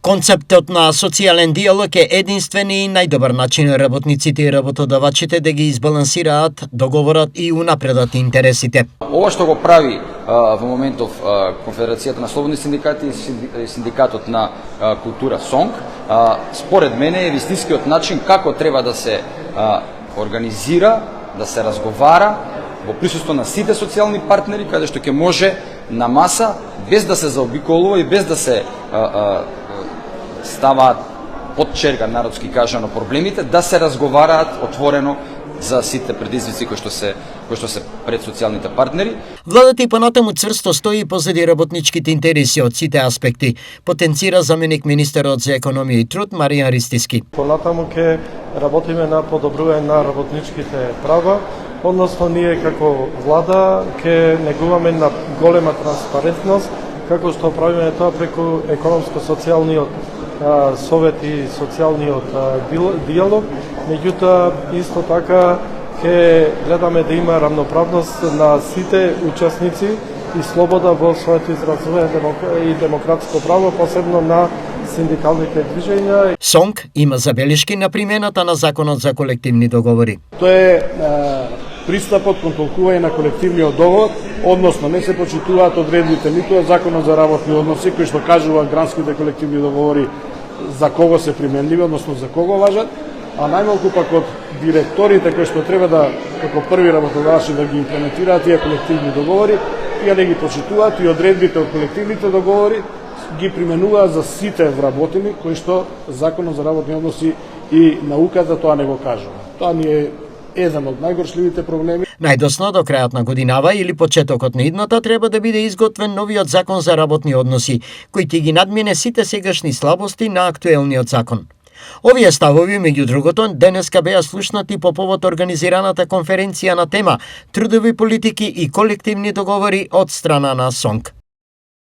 Концептот на социјален диалог е единствен и најдобар начин работниците и работодавачите да ги избалансираат договорот и унапредат интересите. Ова што го прави во моментов Конфедерацијата на слободни синдикати и синдикатот на култура СОНК, според мене е вистинскиот начин како треба да се организира, да се разговара во присуство на сите социјални партнери, каде што ќе може на маса, без да се заобиколува и без да се ставаат под черга, народски кажано, проблемите, да се разговараат отворено за сите предизвици кои што се пред социјалните партнери. Владата и понатаму цврсто стои позади работничките интереси од сите аспекти, потенцира заменик министерот за економија и труд Маријан Ристиски. Понатаму ќе работиме на подобрување на работничките права, односно ние како влада ќе негуваме на голема транспарентност, како што правиме тоа преку економско-социјалниот совет и социјалниот диалог, меѓутоа исто така ќе гледаме да има рамноправност на сите учесници и слобода во своето изразување и демократско право, посебно на синдикалните движења. СОНК има забелишки на примената на Законот за колективни договори. Тоа е пристапот кон толкување на колективниот договор, односно не се почитуваат одредбите ниту од Законот за работни односи, кој што кажува гранските колективни договори за кого се применливи, односно за кого важат, а најмалку пак од директорите кои што треба да, како први работодавачи, да ги имплементираат тие колективни договори, тие не ги почитуваат и одредбите од колективните договори ги применуваат за сите вработени, кои што Законот за работни односи и науката тоа не го кажува. Тоа ни е еден од најгорчливите проблеми. Најдосно до крајот на годинава или почетокот на идната треба да биде изготвен новиот закон за работни односи, кој ќе ги надмине сите сегашни слабости на актуелниот закон. Овие ставови, меѓу другото, денеска беа слушнати по повод организираната конференција на тема Трудови политики и колективни договори од страна на СОНК.